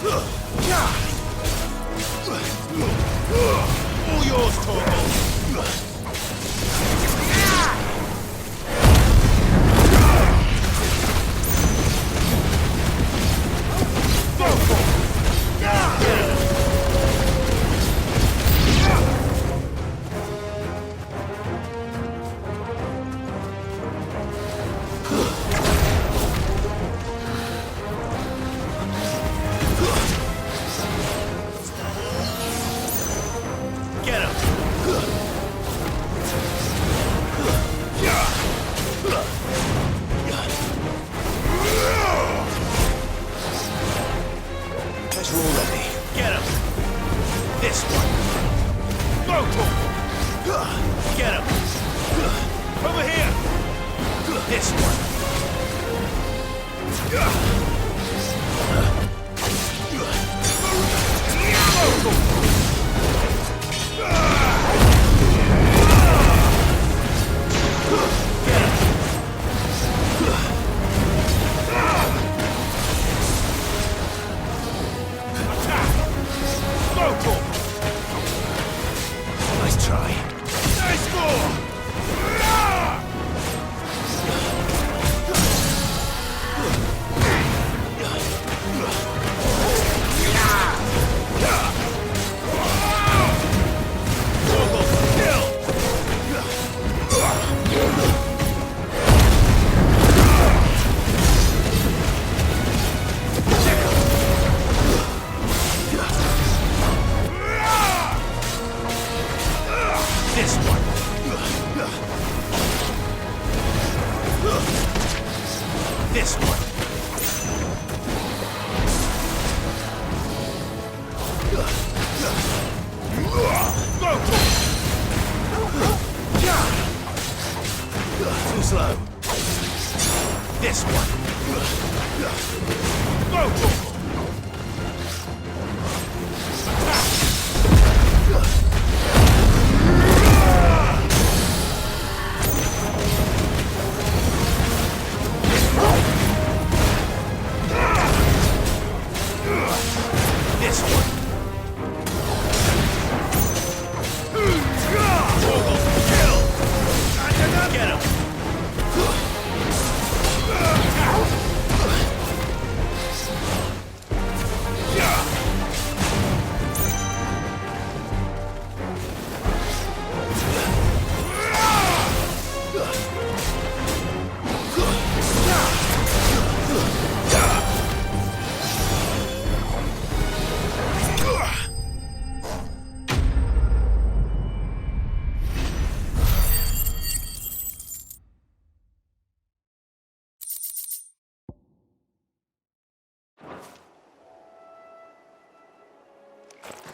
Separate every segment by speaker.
Speaker 1: All yours, Torgal.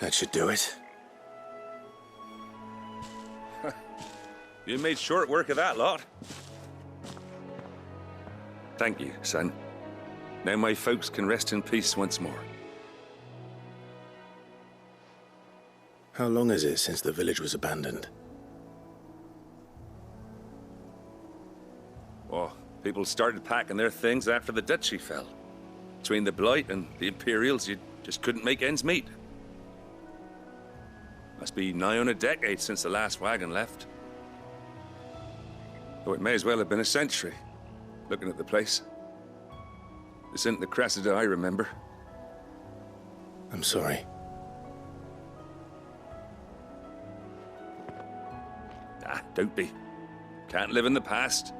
Speaker 2: That should do it.
Speaker 3: You made short work of that lot. Thank you, son. Now my folks can rest in peace once more.
Speaker 2: How long is it since the village was abandoned?
Speaker 3: Oh, people started packing their things after the duchy fell. Between the Blight and the Imperials, you just couldn't make ends meet. Must be nigh on a decade since the last wagon left. Though it may as well have been a century, looking at the place. This isn't the Cressida I remember.
Speaker 2: I'm sorry.
Speaker 3: Don't be. Can't live in the past,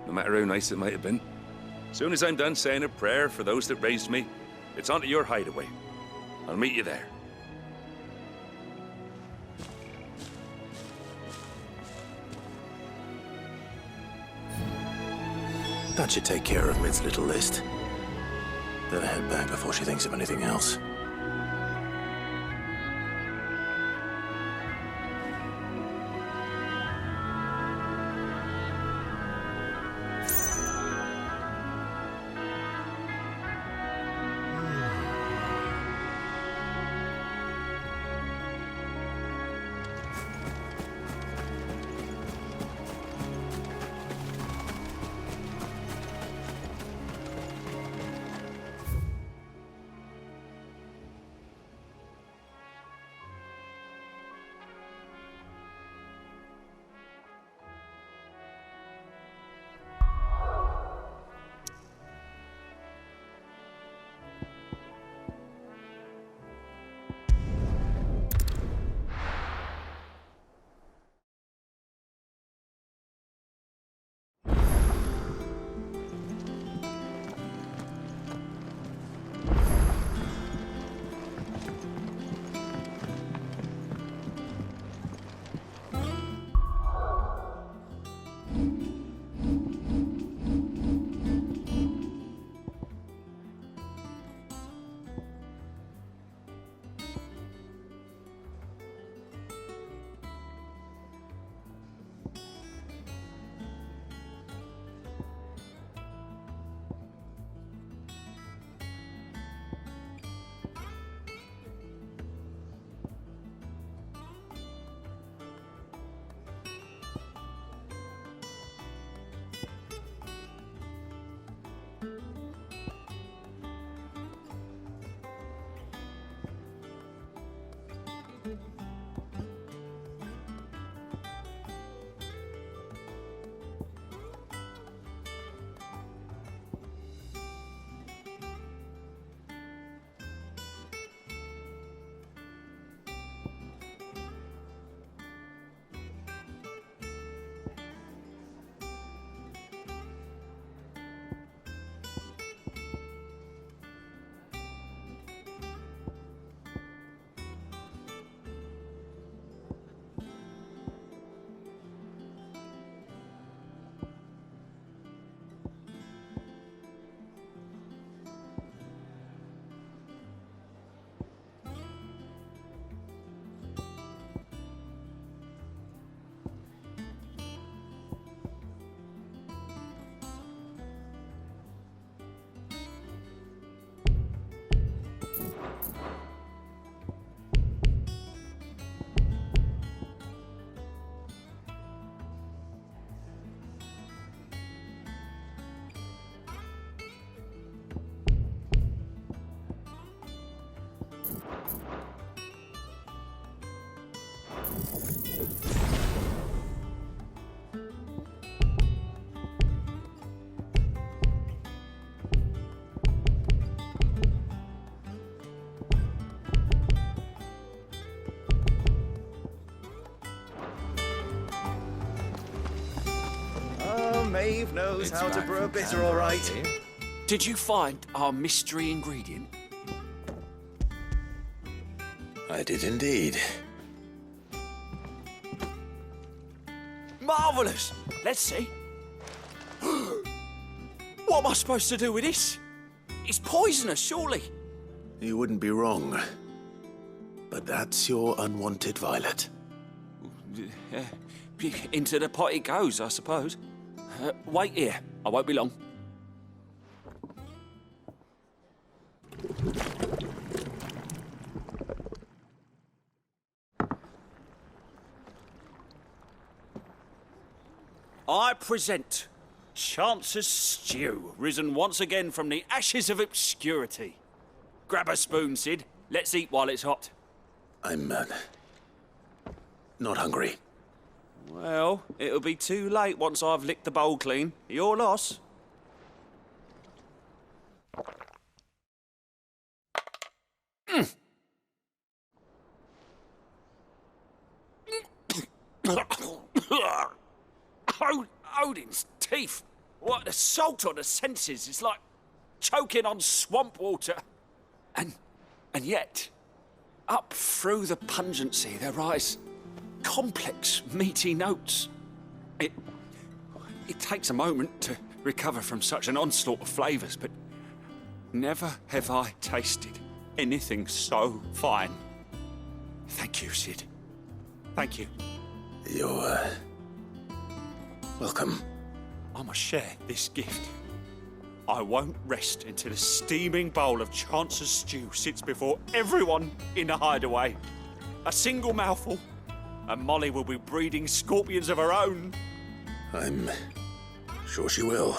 Speaker 3: no matter how nice it might have been. Soon as I'm done saying a prayer for those that raised me, it's onto your hideaway. I'll meet you there.
Speaker 2: That should take care of Mid's little list. Better head back before she thinks of anything else. Maeve knows how to brew a bitter, all right.
Speaker 4: Did you find our mystery ingredient?
Speaker 2: I did indeed.
Speaker 4: Marvellous! Let's see. What am I supposed to do with this? It's poisonous, surely.
Speaker 2: You wouldn't be wrong. But that's your unwanted violet.
Speaker 4: Into the pot it goes, I suppose. Wait here. I won't be long. I present Chance's Stew, risen once again from the ashes of obscurity. Grab a spoon, Sid. Let's eat while it's hot.
Speaker 2: I'm, not hungry.
Speaker 4: Well, it'll be too late once I've licked the bowl clean. Your loss. Odin's teeth. What, the salt on the senses. It's like choking on swamp water. And yet, up through the pungency, there rise complex, meaty notes. It takes a moment to recover from such an onslaught of flavours, but never have I tasted anything so fine. Thank you, Sid. Thank you.
Speaker 2: You're, welcome.
Speaker 4: I must share this gift. I won't rest until a steaming bowl of Chance's stew sits before everyone in the hideaway. A single mouthful, and Molly will be breeding scorpions of her own.
Speaker 2: I'm sure she will.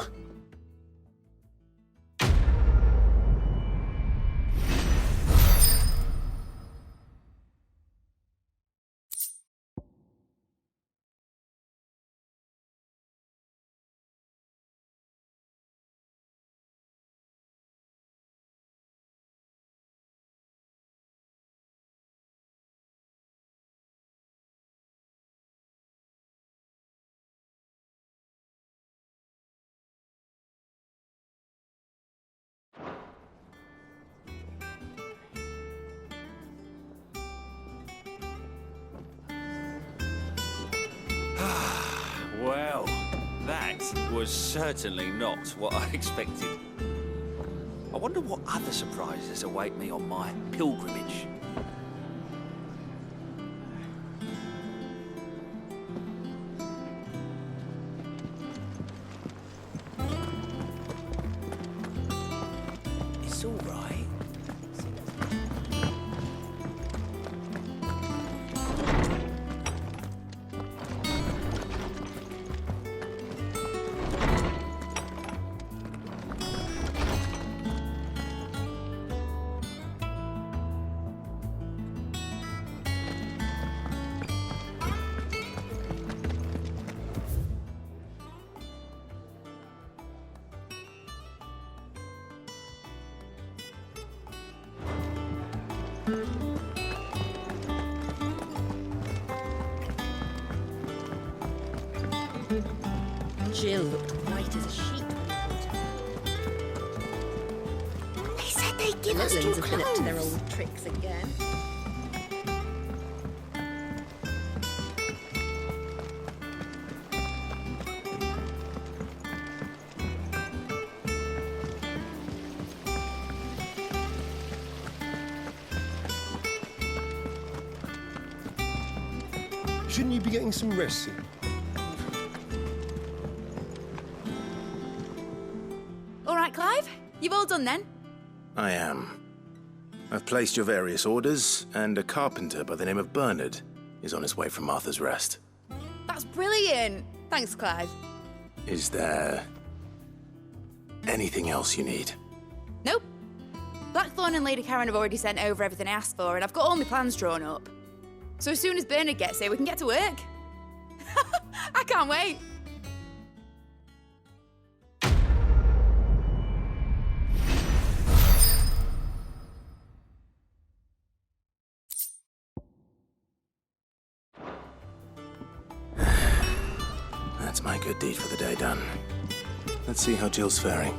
Speaker 4: Well, that was certainly not what I expected. I wonder what other surprises await me on my pilgrimage. It's all right.
Speaker 5: Jill looked white as a sheep.
Speaker 6: They said they'd give us 2
Speaker 5: Litlands have been up to their
Speaker 6: cloves.
Speaker 5: old tricks again.
Speaker 7: Shouldn't you be getting some rest soon?
Speaker 8: All right, Clive. You've all done then?
Speaker 2: I am. I've placed your various orders, and a carpenter by the name of Bernard is on his way from Martha's Rest.
Speaker 8: That's brilliant. Thanks, Clive.
Speaker 2: Is there anything else you need?
Speaker 8: Nope. Blackthorn and Lady Karen have already sent over everything I asked for, and I've got all my plans drawn up. So as soon as Bernard gets here, we can get to work. I can't wait.
Speaker 2: That's my good deed for the day done. Let's see how Jill's faring.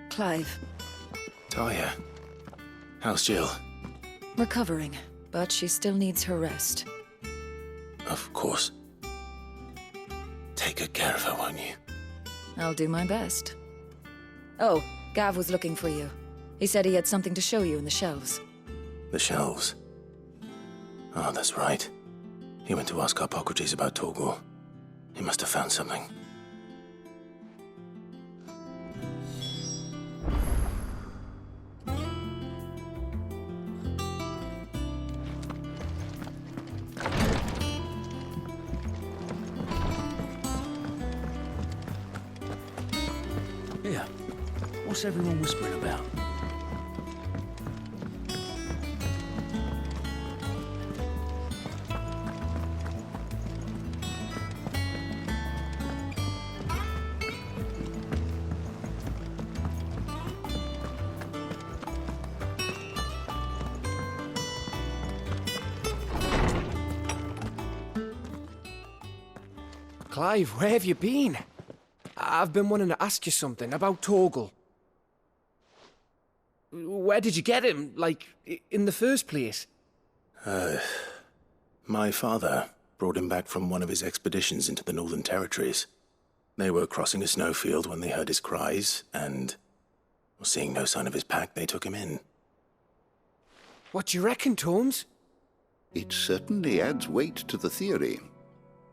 Speaker 9: Clive.
Speaker 2: Talia, how's Jill?
Speaker 9: Recovering, but she still needs her rest.
Speaker 2: Of course. Take good care of her, won't you?
Speaker 9: I'll do my best. Oh, Gav was looking for you. He said he had something to show you in the shelves.
Speaker 2: The shelves. Oh, that's right. He went to ask Harpocrates about Torgor. He must have found something.
Speaker 10: Here, what's everyone whispering about?
Speaker 11: Clive, where have you been? I've been wanting to ask you something about Torgal. Where did you get him, like, in the first place?
Speaker 2: My father brought him back from one of his expeditions into the Northern Territories. They were crossing a snowfield when they heard his cries, and seeing no sign of his pack, they took him in.
Speaker 11: What do you reckon, Tomes?
Speaker 12: It certainly adds weight to the theory.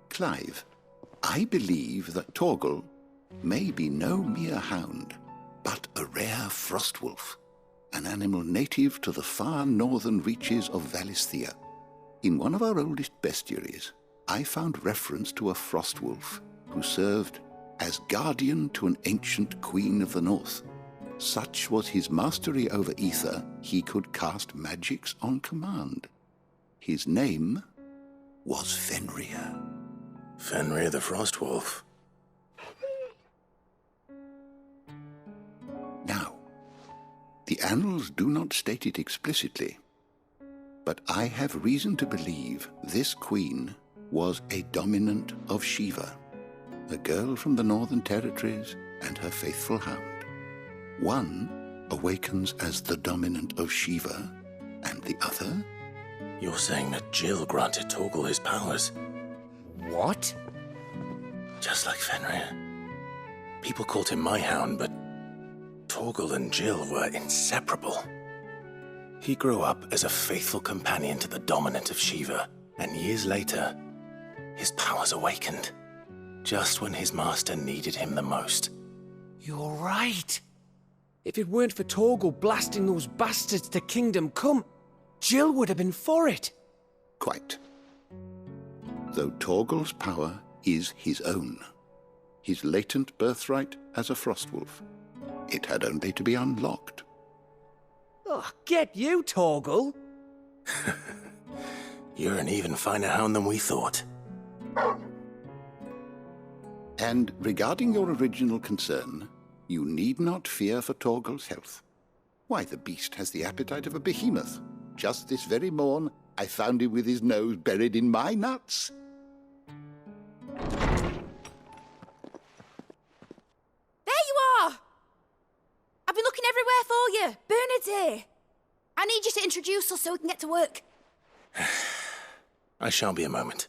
Speaker 12: Clive, I believe that Torgal may be no mere hound, but a rare frostwolf, an animal native to the far northern reaches of Valisthea. In one of our oldest bestiaries, I found reference to a frostwolf who served as guardian to an ancient queen of the north. Such was his mastery over ether, he could cast magics on command. His name was Fenrir.
Speaker 2: Fenrir the Frostwolf.
Speaker 12: Now, the annals do not state it explicitly, but I have reason to believe this queen was a dominant of Shiva, a girl from the Northern Territories and her faithful hound. One awakens as the dominant of Shiva, and the other?
Speaker 2: You're saying that Jill granted Torgal his powers?
Speaker 11: What?
Speaker 2: Just like Fenrir. People called him my hound, but Torgal and Jill were inseparable. He grew up as a faithful companion to the dominant of Shiva, and years later, his powers awakened, just when his master needed him the most.
Speaker 11: You're right. If it weren't for Torgal blasting those bastards to Kingdom Come, Jill would have been for it.
Speaker 12: Quite. Though Torgal's power is his own, his latent birthright as a frostwolf, it had only to be unlocked.
Speaker 11: Oh, get you, Torgal.
Speaker 2: You're an even finer hound than we thought.
Speaker 12: And regarding your original concern, you need not fear for Torgal's health. Why, the beast has the appetite of a behemoth. Just this very morn, I found him with his nose buried in my nuts.
Speaker 8: There you are! I've been looking everywhere for you. Bernard's here. I need you to introduce us so we can get to work.
Speaker 2: I shall be a moment.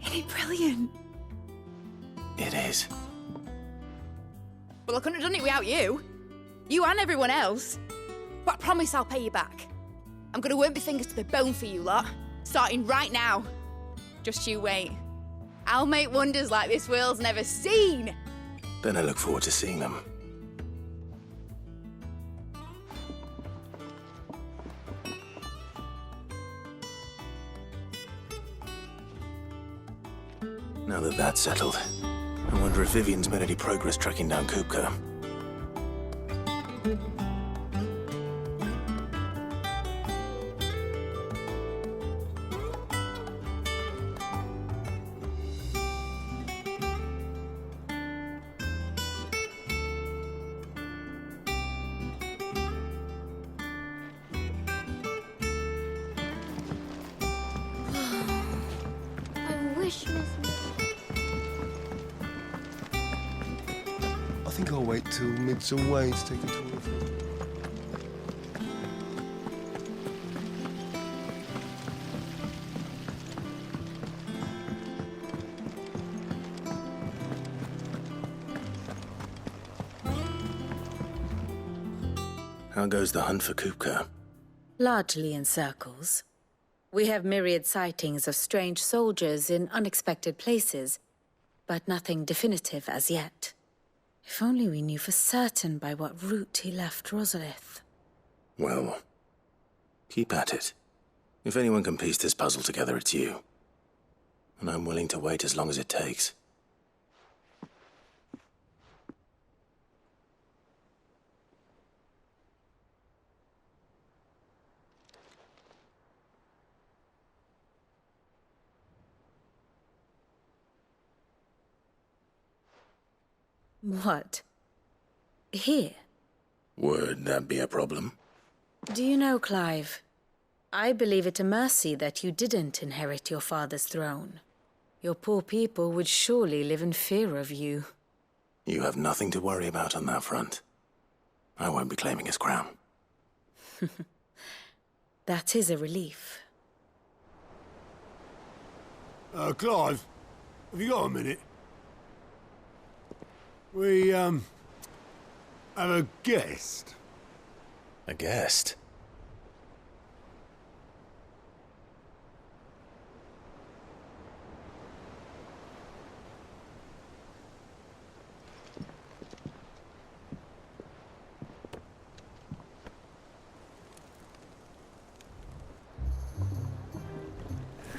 Speaker 8: Isn't it brilliant?
Speaker 2: It is.
Speaker 8: Well, I couldn't have done it without you. You and everyone else. But I promise I'll pay you back. I'm gonna work my fingers to the bone for you lot, starting right now. Just you wait. I'll make wonders like this world's never seen.
Speaker 2: Then I look forward to seeing them. Now that that's settled, I wonder if Vivian's made any progress tracking down Kupka.
Speaker 6: I wish Miss...
Speaker 7: I think I'll wait till Mid's away to take a tour of it.
Speaker 2: How goes the hunt for Kupka?
Speaker 13: Largely in circles. We have myriad sightings of strange soldiers in unexpected places, but nothing definitive as yet. If only we knew for certain by what route he left Rosalith.
Speaker 2: Well, keep at it. If anyone can piece this puzzle together, it's you. And I'm willing to wait as long as it takes.
Speaker 13: What? Here?
Speaker 2: Would that be a problem?
Speaker 13: Do you know, Clive, I believe it a mercy that you didn't inherit your father's throne. Your poor people would surely live in fear of you.
Speaker 2: You have nothing to worry about on that front. I won't be claiming his crown.
Speaker 13: That is a relief.
Speaker 1: Clive, have you got a minute? We, have a guest.
Speaker 2: A guest?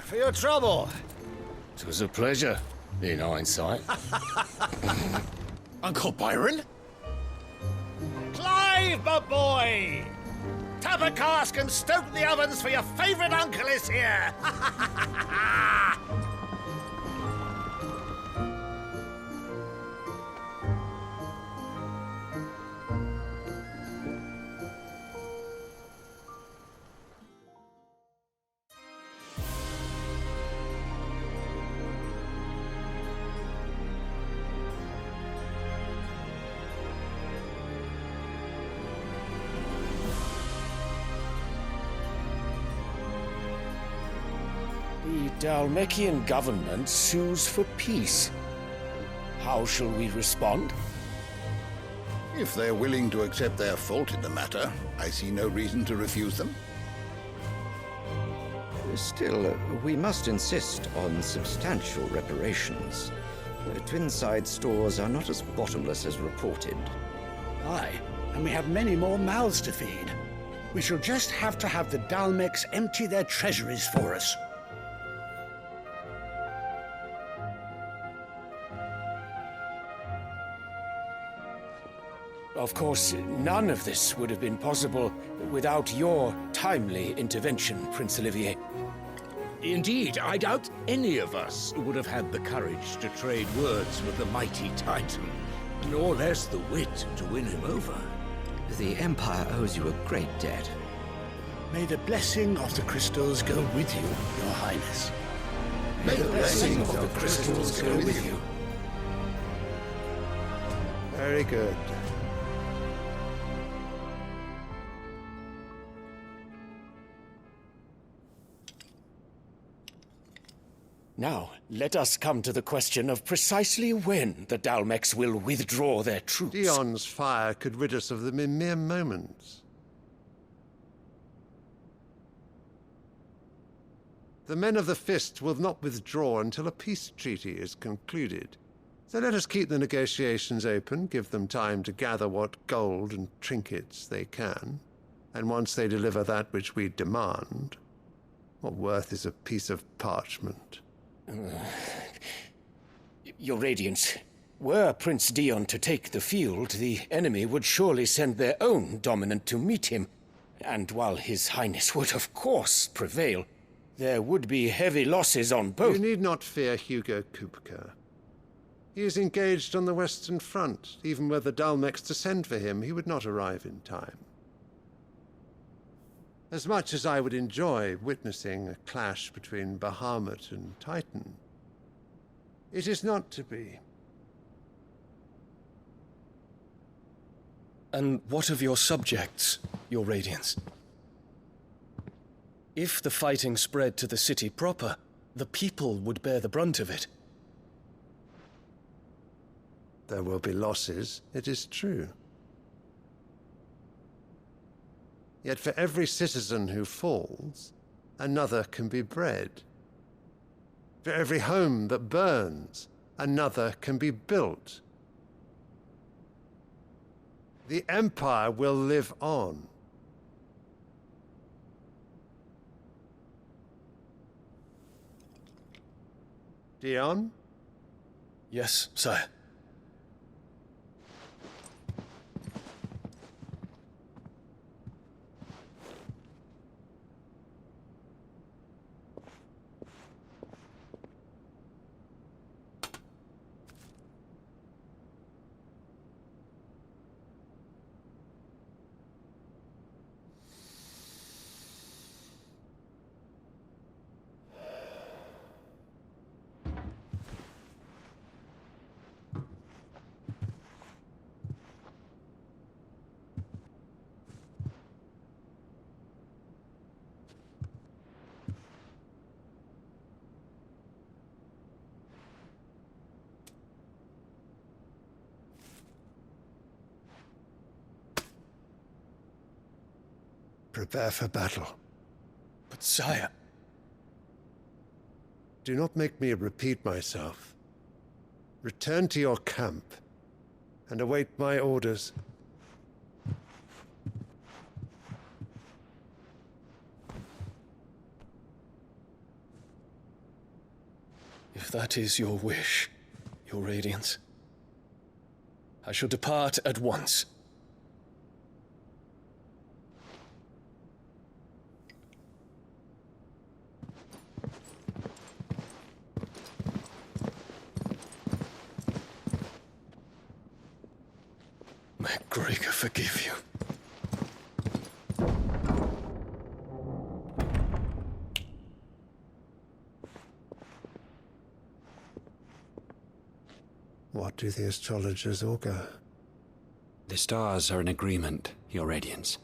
Speaker 1: For your trouble.
Speaker 10: It was a pleasure, in hindsight.
Speaker 1: Uncle Byron? Clive, my boy! Tap a cask and stoke the ovens for your favourite uncle is here!
Speaker 11: The Dalmekian government sues for peace. How shall we respond?
Speaker 12: If they're willing to accept their fault in the matter, I see no reason to refuse them.
Speaker 14: Still, we must insist on substantial reparations. Twinside stores are not as bottomless as reported.
Speaker 1: Aye, and we have many more mouths to feed. We shall just have to have the Dalmex empty their treasuries for us.
Speaker 11: Of course, none of this would have been possible without your timely intervention, Prince Olivier.
Speaker 10: Indeed, I doubt any of us would have had the courage to trade words with the mighty Titan, nor less the wit to win him over.
Speaker 14: The Empire owes you a great debt.
Speaker 1: May the blessing of the crystals go with you, Your Highness.
Speaker 14: May the blessing of the crystals go with you.
Speaker 7: Very good.
Speaker 11: Now, let us come to the question of precisely when the Dalmex will withdraw their troops.
Speaker 7: Dion's fire could rid us of them in mere moments. The men of the Fist will not withdraw until a peace treaty is concluded. So let us keep the negotiations open, give them time to gather what gold and trinkets they can, and once they deliver that which we demand, what worth is a piece of parchment?
Speaker 11: Your Radiance, were Prince Dion to take the field, the enemy would surely send their own dominant to meet him. And while His Highness would of course prevail, there would be heavy losses on both.
Speaker 7: You need not fear Hugo Kupka. He is engaged on the Western Front. Even were the Dalmex to send for him, he would not arrive in time. As much as I would enjoy witnessing a clash between Bahamut and Titan, it is not to be.
Speaker 15: And what of your subjects, Your Radiance? If the fighting spread to the city proper, the people would bear the brunt of it.
Speaker 7: There will be losses, it is true. Yet for every citizen who falls, another can be bred. For every home that burns, another can be built. The Empire will live on. Dion?
Speaker 15: Yes, sire.
Speaker 7: Prepare for battle.
Speaker 15: But sire...
Speaker 7: Do not make me repeat myself. Return to your camp and await my orders.
Speaker 15: If that is your wish, Your Radiance, I shall depart at once. May Gregor forgive you.
Speaker 7: What do the astrologers augur?
Speaker 4: The stars are in agreement, Your Radiance.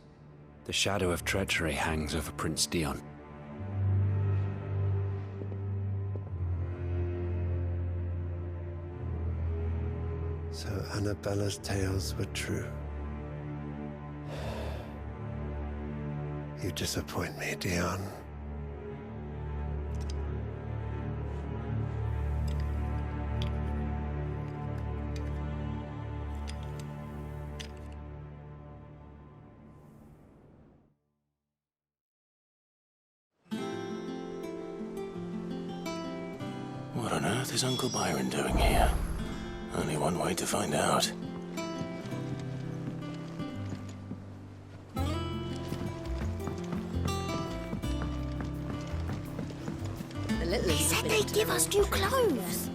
Speaker 4: The shadow of treachery hangs over Prince Dion.
Speaker 7: So Annabella's tales were true. You disappoint me, Dion.
Speaker 2: earth is Uncle Byron doing here? Only one way to find out.
Speaker 6: He said they'd give us new clothes.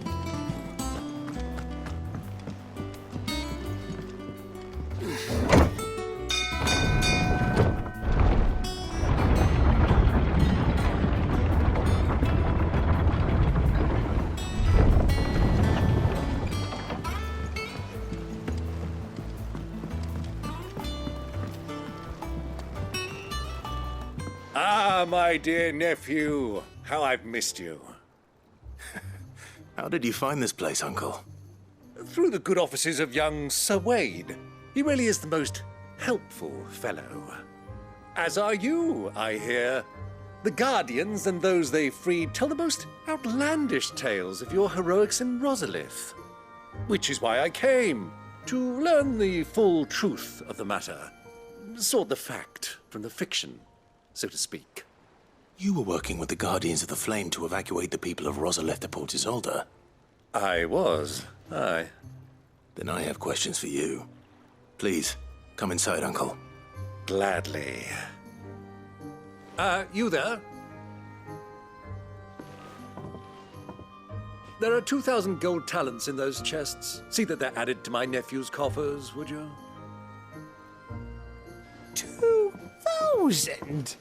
Speaker 10: Ah, my dear nephew. How I've missed you.
Speaker 2: How did you find this place, Uncle?
Speaker 10: Through the good offices of young Sir Wade. He really is the most helpful fellow. As are you, I hear. The Guardians and those they freed tell the most outlandish tales of your heroics in Rosalith. Which is why I came, to learn the full truth of the matter. Sort the fact from the fiction, so to speak.
Speaker 2: You were working with the Guardians of the Flame to evacuate the people of Rosalith to Port Isolde.
Speaker 10: I was, aye.
Speaker 2: Then I have questions for you. Please, come inside, Uncle.
Speaker 10: Gladly. You there? There are 2,000 gold talents in those chests. See that they're added to my nephew's coffers, would you?
Speaker 11: 2,000?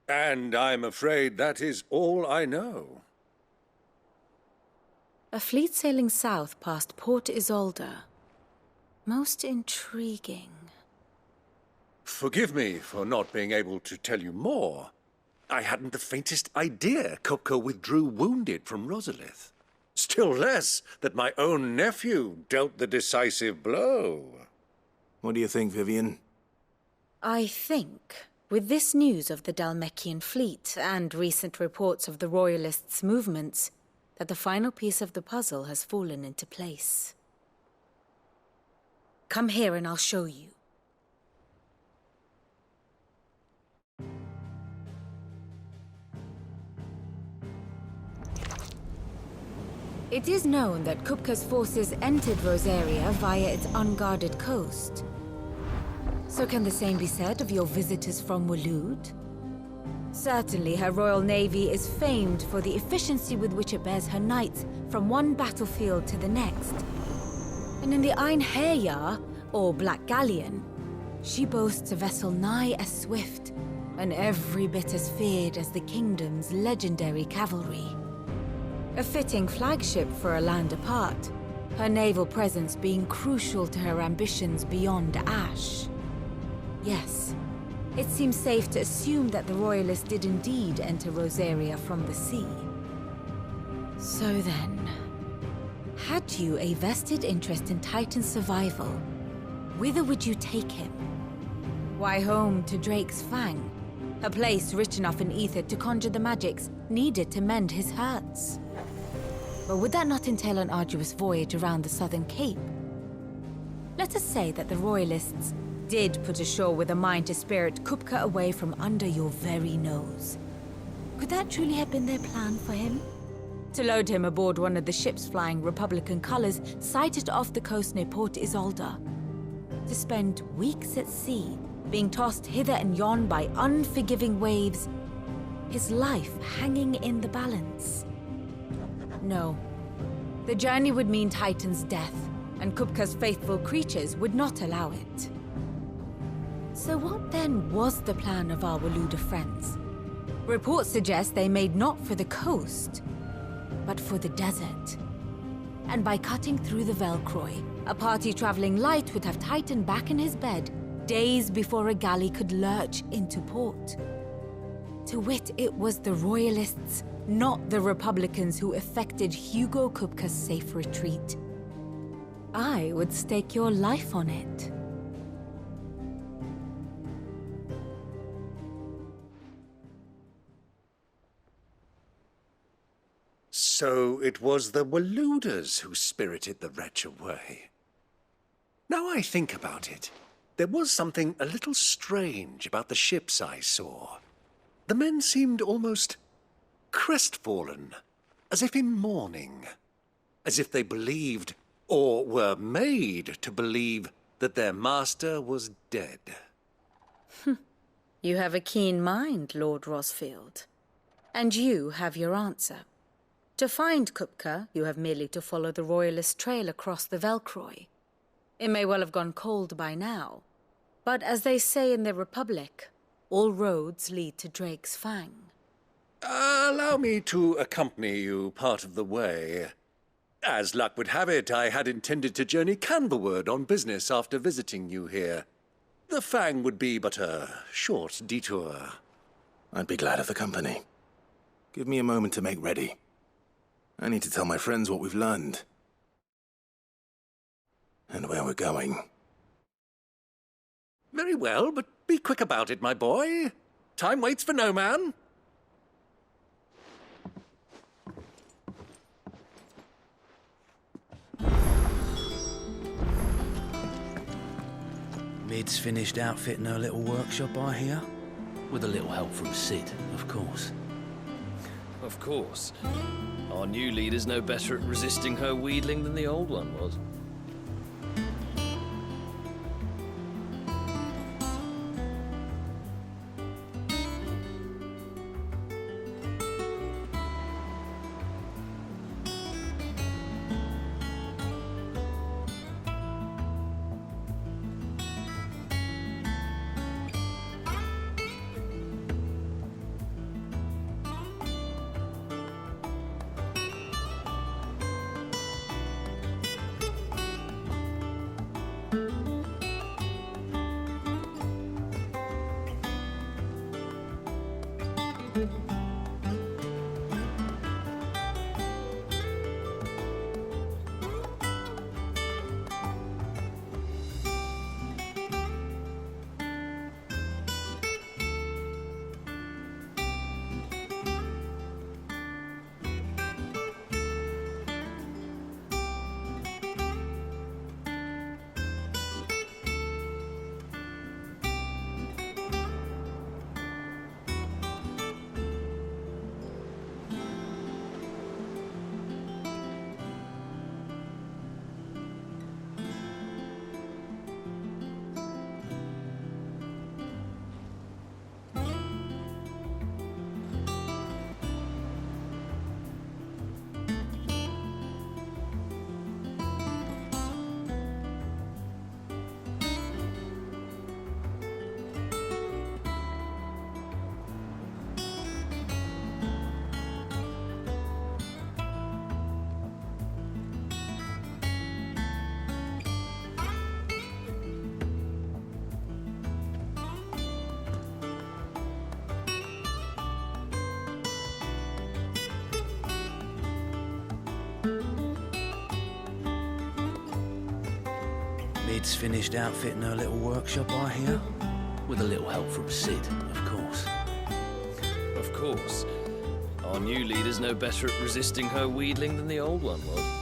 Speaker 10: And I'm afraid that is all I know.
Speaker 13: A fleet sailing south past Port Isolde. Most intriguing.
Speaker 10: Forgive me for not being able to tell you more. I hadn't the faintest idea Kupka withdrew wounded from Rosalith. Still less that my own nephew dealt the decisive blow.
Speaker 2: What do you think, Vivian?
Speaker 13: I think, with this news of the Dhalmekian fleet and recent reports of the Royalists' movements, that the final piece of the puzzle has fallen into place. Come here and I'll show you. It is known that Kupka's forces entered Rosaria via its unguarded coast. So can the same be said of your visitors from Waloed? Certainly, her Royal Navy is famed for the efficiency with which it bears her knights from one battlefield to the next. And in the Einherjar, or Black Galleon, she boasts a vessel nigh as swift and every bit as feared as the kingdom's legendary cavalry. A fitting flagship for a land apart, her naval presence being crucial to her ambitions beyond Ash. Yes. It seems safe to assume that the Royalists did indeed enter Rosaria from the sea. So then, had you a vested interest in Titan's survival, whither would you take him? Why, home to Drake's Fang, a place rich enough in ether to conjure the magics needed to mend his hurts. But would that not entail an arduous voyage around the southern cape? Let us say that the Royalists did put ashore with a mind to spirit Kupka away from under your very nose. Could that truly have been their plan for him? To load him aboard one of the ships flying Republican colors sighted off the coast near Port Isolde. To spend weeks at sea, being tossed hither and yon by unforgiving waves, his life hanging in the balance. No. The journey would mean Titan's death, and Kupka's faithful creatures would not allow it. So what then was the plan of our Waloed friends? Reports suggest they made not for the coast, but for the desert. And by cutting through the Velcroy, a party traveling light would have Titan back in his bed days before a galley could lurch into port. To wit, it was the Royalists, not the Republicans, who effected Hugo Kupka's safe retreat. I would stake your life on it.
Speaker 10: So it was the Waloeders who spirited the wretch away. Now I think about it, there was something a little strange about the ships I saw. The men seemed almost crestfallen, as if in mourning, as if they believed, or were made to believe, that their master was dead.
Speaker 13: You have a keen mind, Lord Rosfield. And you have your answer. To find Kupka, you have merely to follow the Royalist trail across the Velcroy. It may well have gone cold by now, but as they say in the Republic, all roads lead to Drake's Fang.
Speaker 10: Allow me to accompany you part of the way. As luck would have it, I had intended to journey Canverward on business after visiting you here. The Fang would be but a short detour.
Speaker 2: I'd be glad of the company. Give me a moment to make ready. I need to tell my friends what we've learned. And where we're going.
Speaker 10: Very well, but be quick about it, my boy. Time waits for no man.
Speaker 16: Mid's finished outfitting her little workshop, I hear. With a little help from Sid, of course.
Speaker 15: Of course. Our new leader's no better at resisting her wheedling than the old one was.
Speaker 16: Mid's finished outfitting her little workshop, I hear. With a little help from Sid, of course.
Speaker 15: Of course. Our new leader's no better at resisting her wheedling than the old one was.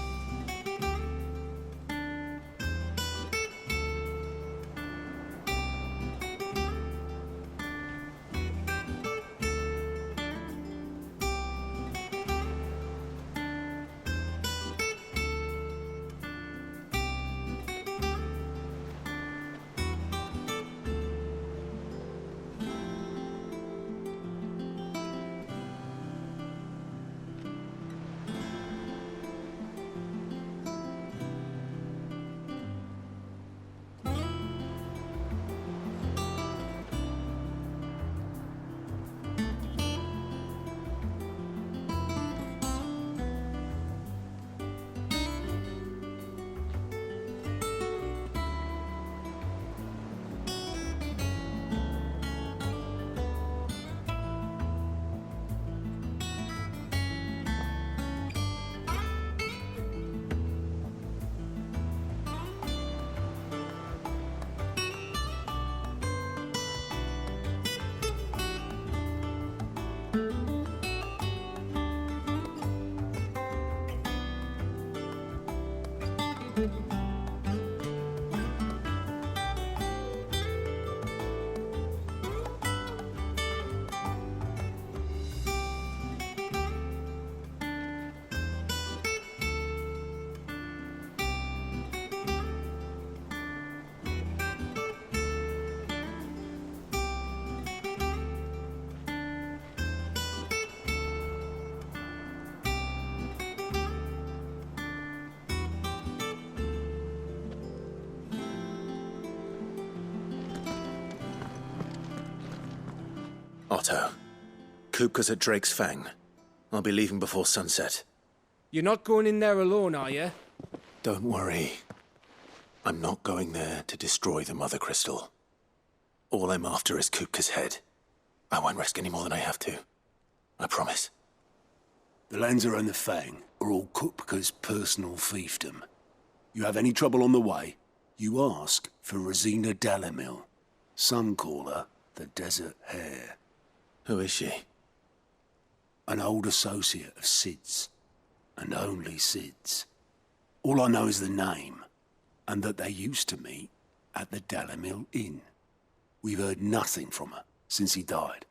Speaker 2: Otto. Kupka's at Drake's Fang. I'll be leaving before sunset.
Speaker 17: You're not going in there alone, are you?
Speaker 2: Don't worry. I'm not going there to destroy the Mother Crystal. All I'm after is Kupka's head. I won't risk any more than I have to. I promise.
Speaker 18: The Lancer and the Fang are all Kupka's personal fiefdom. You have any trouble on the way, you ask for Rosina Dalamil. Some call her the Desert Hare.
Speaker 2: Who is she?
Speaker 18: An old associate of Sid's, and only Sid's. All I know is the name, and that they used to meet at the Dalamil Inn. We've heard nothing from her since he died.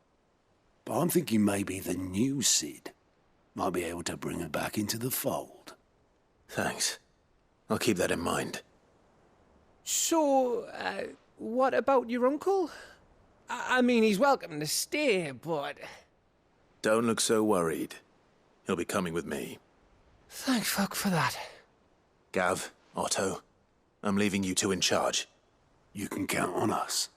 Speaker 18: But I'm thinking maybe the new Sid might be able to bring her back into the fold.
Speaker 2: Thanks. I'll keep that in mind.
Speaker 17: So, what about your uncle? I mean, he's welcome to stay, but...
Speaker 2: Don't look so worried. He'll be coming with me.
Speaker 17: Thank fuck for that.
Speaker 2: Gav, Otto, I'm leaving you two in charge.
Speaker 18: You can count on us.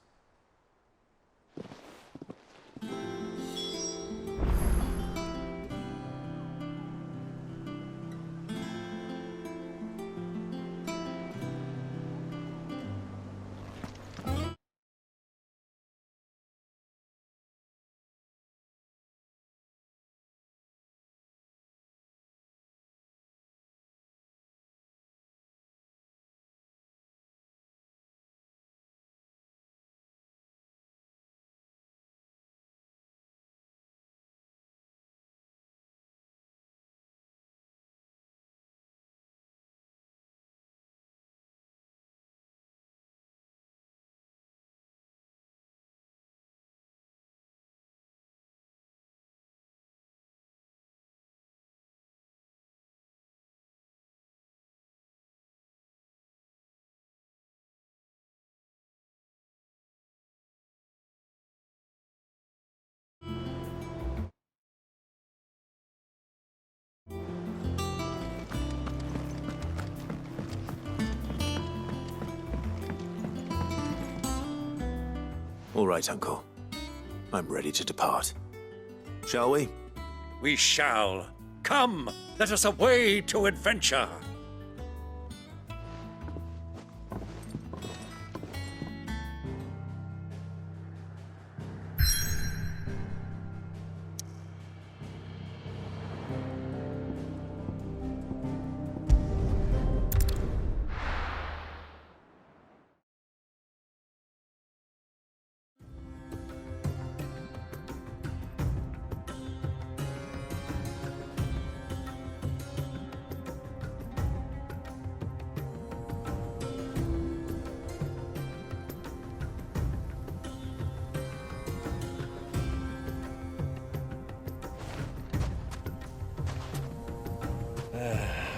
Speaker 2: All right, Uncle. I'm ready to depart. Shall we?
Speaker 10: We shall. Come, let us away to adventure.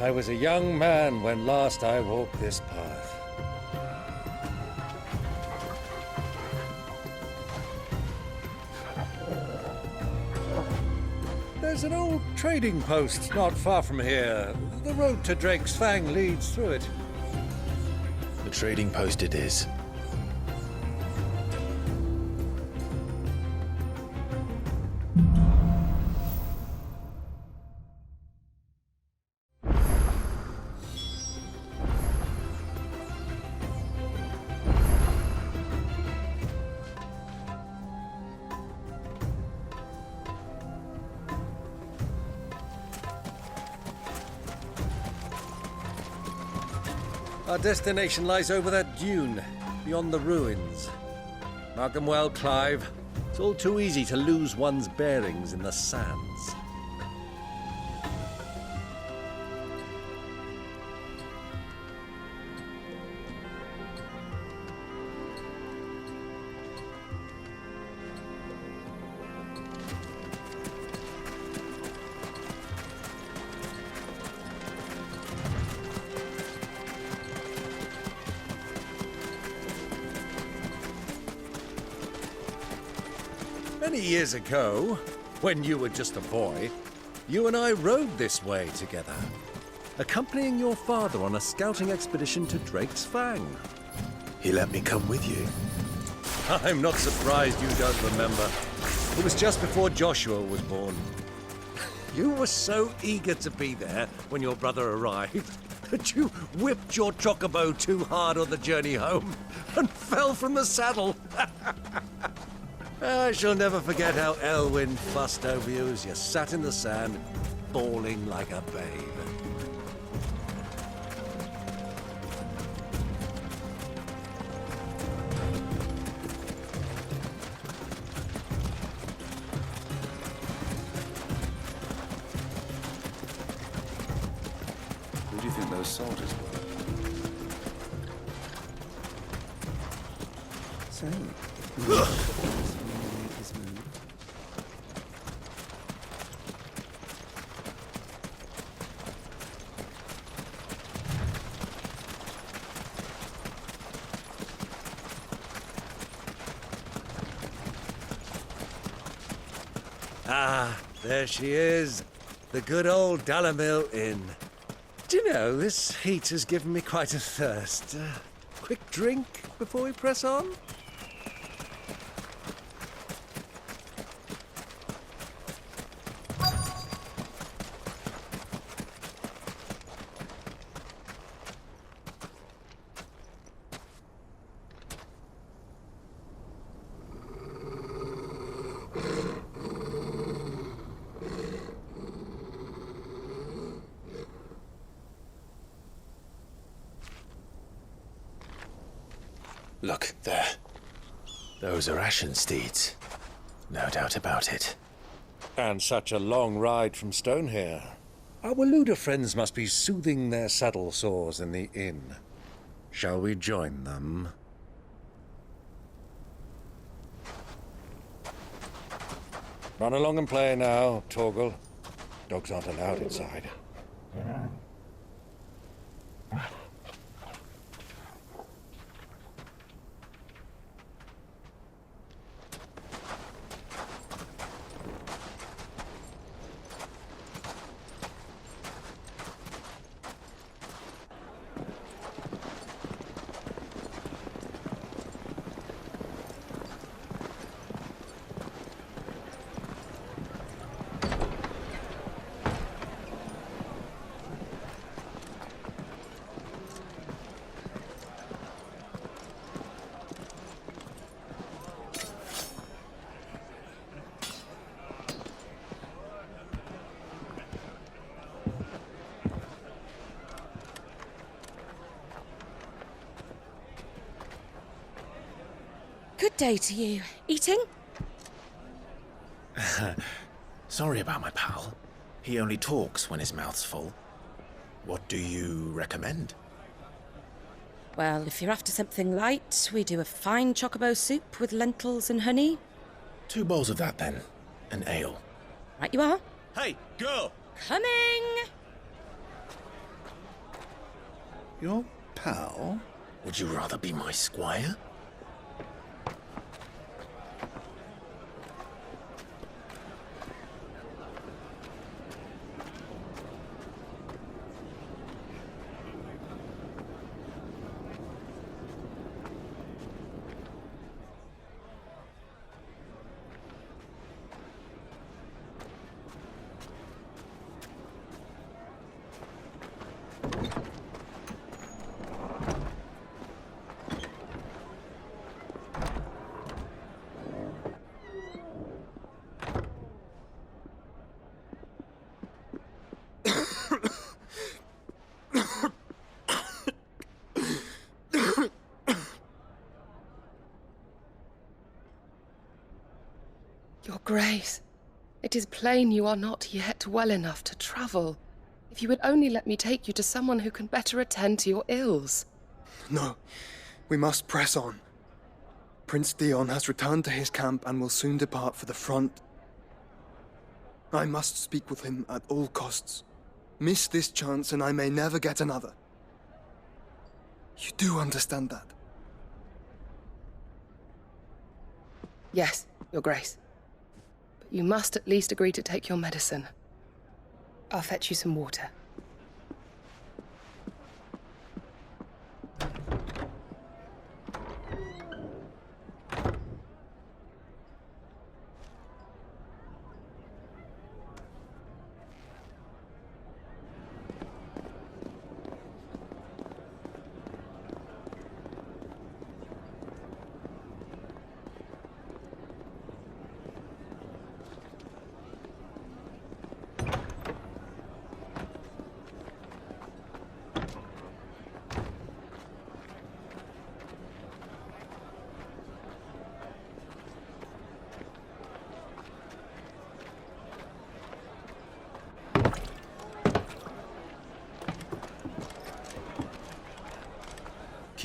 Speaker 10: I was a young man when last I walked this path. There's an old trading post not far from here. The road to Drake's Fang leads through it.
Speaker 2: The trading post it is.
Speaker 10: Our destination lies over that dune, beyond the ruins. Mark them well, Clive. It's all too easy to lose one's bearings in the sands. Many years ago, when you were just a boy, you and I rode this way together, accompanying your father on a scouting expedition to Drake's Fang.
Speaker 2: He let me come with you.
Speaker 10: I'm not surprised you don't remember. It was just before Joshua was born. You were so eager to be there when your brother arrived that you whipped your chocobo too hard on the journey home and fell from the saddle. I shall never forget how Elwyn fussed over you as you sat in the sand, bawling like a babe.
Speaker 3: Who do you think those soldiers were?
Speaker 16: So,
Speaker 10: Ah, there she is. The good old Dalamil Inn. Do you know, this heat has given me quite a thirst. Quick drink before we press on?
Speaker 2: Look, there. Those are Ashen steeds. No doubt about it.
Speaker 10: And such a long ride from Stonehair. Our Luda friends must be soothing their saddle sores in the inn. Shall we join them? Run along and play now, Torgal. Dogs aren't allowed inside.
Speaker 6: Good day to you. Eating?
Speaker 2: Sorry about my pal. He only talks when his mouth's full. What do you recommend?
Speaker 6: Well, if you're after something light, we do a fine chocobo soup with lentils and honey.
Speaker 2: 2 bowls of that, then. An ale.
Speaker 6: Right you are.
Speaker 2: Hey, girl!
Speaker 6: Coming!
Speaker 2: Your pal? Would you rather be my squire?
Speaker 19: Your Grace, it is plain you are not yet well enough to travel. If you would only let me take you to someone who can better attend to your ills.
Speaker 20: No, we must press on. Prince Dion has returned to his camp and will soon depart for the front. I must speak with him at all costs. Miss this chance and I may never get another. You do understand that?
Speaker 19: Yes, Your Grace. But you must at least agree to take your medicine. I'll fetch you some water.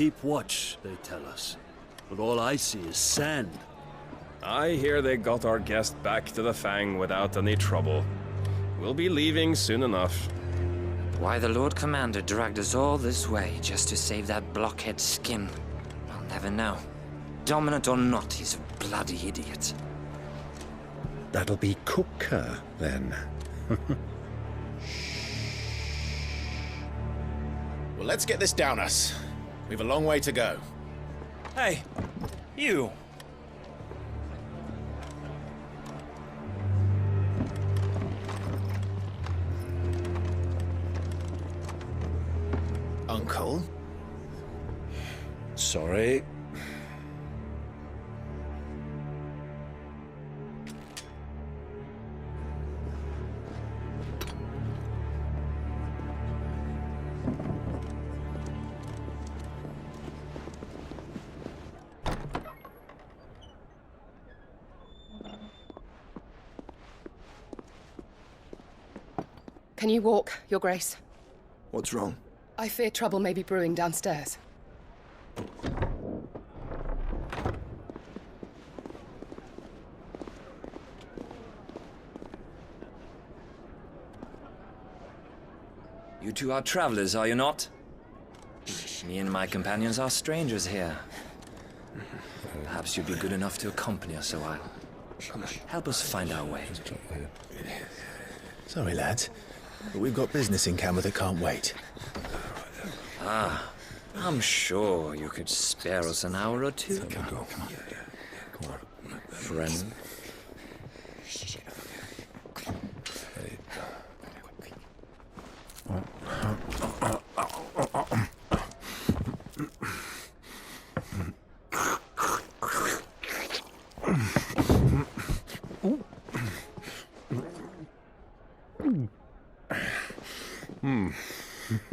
Speaker 18: keep watch, they tell us. But all I see is sand.
Speaker 15: I hear they got our guest back to the Fang without any trouble. We'll be leaving soon enough.
Speaker 21: Why the Lord Commander dragged us all this way just to save that blockhead's skin, I'll never know. Dominant or not, he's a bloody idiot.
Speaker 22: That'll be Cooker, then.
Speaker 2: Well, let's get this down us. We've a long way to go.
Speaker 23: Hey, you.
Speaker 2: Uncle?
Speaker 22: Sorry.
Speaker 19: Can you walk, Your Grace?
Speaker 20: What's wrong?
Speaker 19: I fear trouble may be brewing downstairs.
Speaker 21: You two are travelers, are you not? Me and my companions are strangers here. Perhaps you'd be good enough to accompany us a while. Help us find our way.
Speaker 2: Sorry, lads, but we've got business in camera that can't wait.
Speaker 21: Ah, I'm sure you could spare us an hour or two.
Speaker 2: Come on.
Speaker 21: Friend.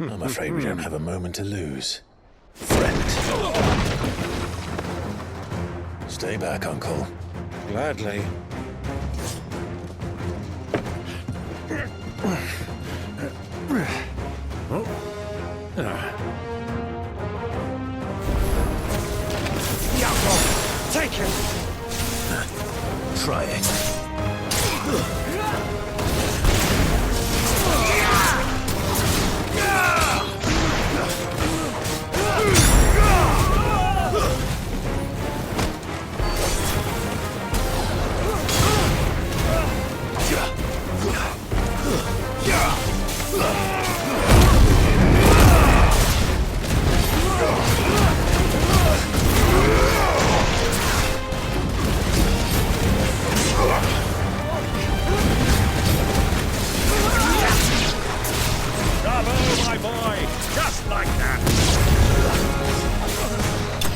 Speaker 2: I'm afraid we don't have a moment to lose. Friend. Stay back, Uncle.
Speaker 22: Gladly.
Speaker 17: Take him!
Speaker 2: Try it.
Speaker 3: Bravo, my boy! Just like that!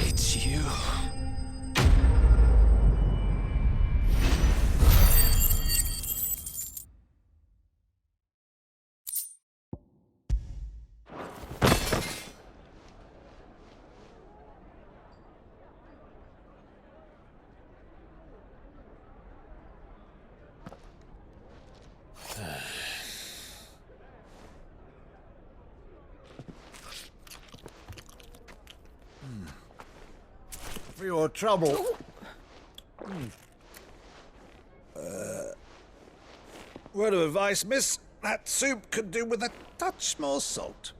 Speaker 2: It's you.
Speaker 7: For your trouble. Word of advice, miss. That soup could do with a touch more salt.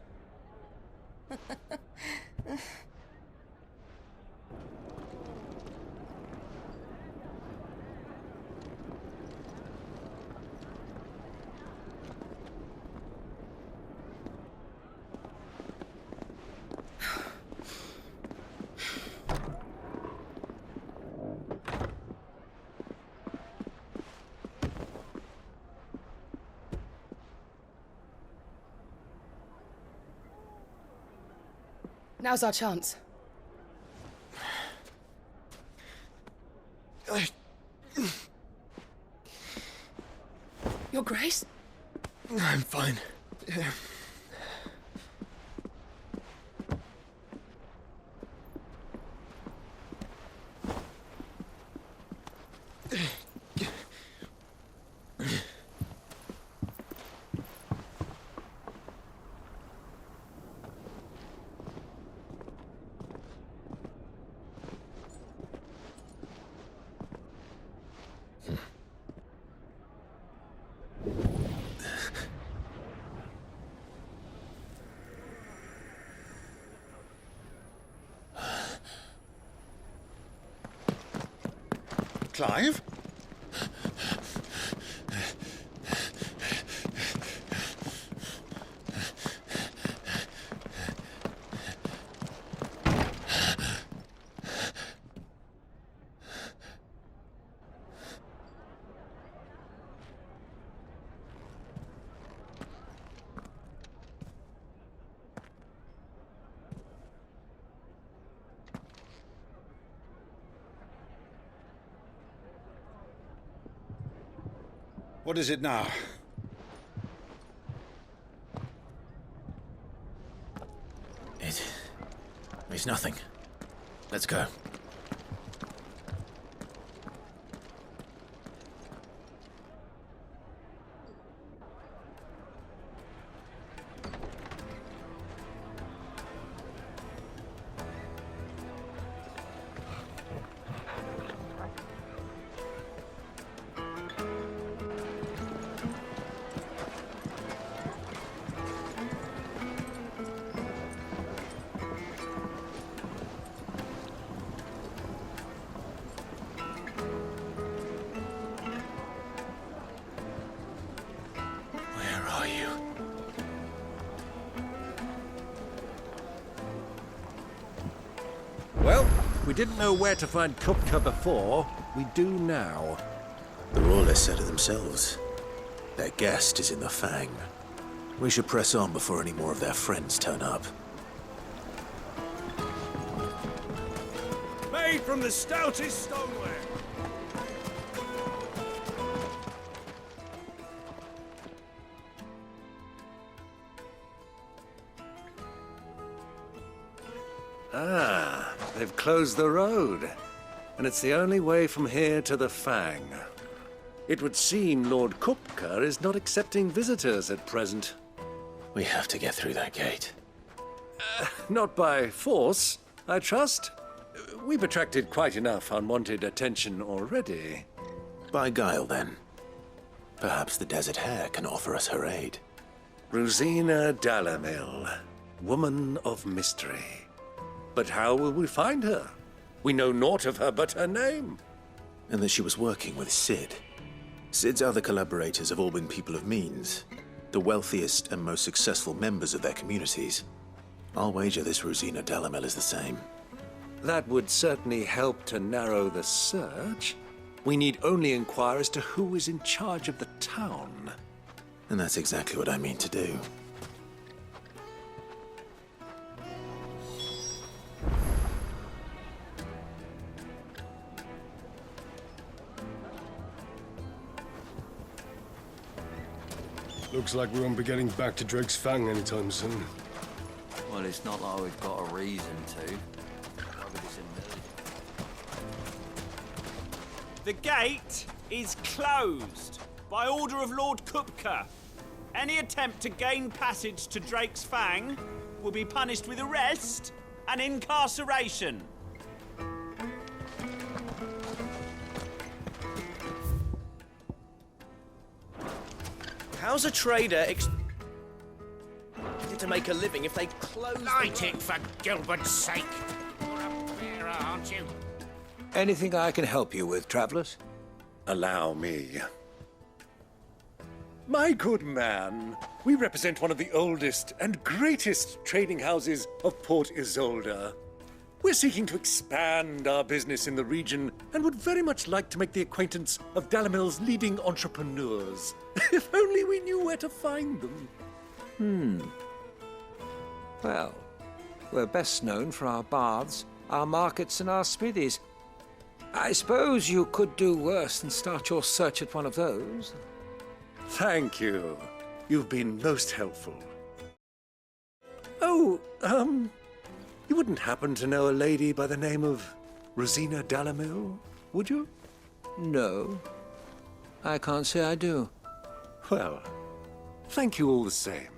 Speaker 19: Now's our chance. Your Grace?
Speaker 20: I'm fine.
Speaker 10: Clive?
Speaker 1: What is it now?
Speaker 2: It's nothing. Let's go.
Speaker 10: Well, we didn't know where to find Kupka before. We do now.
Speaker 2: The Royalists said it themselves. Their guest is in the Fang. We should press on before any more of their friends turn up.
Speaker 3: Made from the stoutest stoneware.
Speaker 10: Ah, they've closed the road. And it's the only way from here to the Fang. It would seem Lord Kupka is not accepting visitors at present.
Speaker 2: We have to get through that gate.
Speaker 10: Not by force, I trust. We've attracted quite enough unwanted attention already.
Speaker 2: By guile, then. Perhaps the Desert Hare can offer us her aid.
Speaker 10: Rosina Dalamil, woman of mystery. But how will we find her? We know naught of her but her name.
Speaker 2: And that she was working with Cid. Cid's other collaborators have all been people of means, the wealthiest and most successful members of their communities. I'll wager this Rosina Dalamil is the same.
Speaker 10: That would certainly help to narrow the search. We need only inquire as to who is in charge of the town.
Speaker 2: And that's exactly what I mean to do.
Speaker 5: Looks like we won't be getting back to Drake's Fang anytime soon.
Speaker 16: Well, it's not like we've got a reason to.
Speaker 4: The gate is closed by order of Lord Kupka. Any attempt to gain passage to Drake's Fang will be punished with arrest and incarceration.
Speaker 8: How's a trader to make a living if they close?
Speaker 11: Light it, for Gilbert's sake!
Speaker 8: You're a bearer, aren't you?
Speaker 10: Anything I can help you with, travelers? Allow me. My good man, we represent one of the oldest and greatest trading houses of Port Isolde. We're seeking to expand our business in the region and would very much like to make the acquaintance of Dalamil's leading entrepreneurs. If only we knew where to find them.
Speaker 9: Well, we're best known for our baths, our markets, and our smithies. I suppose you could do worse than start your search at one of those.
Speaker 10: Thank you. You've been most helpful. Oh, you wouldn't happen to know a lady by the name of Rosina Dalamil, would you?
Speaker 9: No, I can't say I do.
Speaker 10: Well, thank you all the same.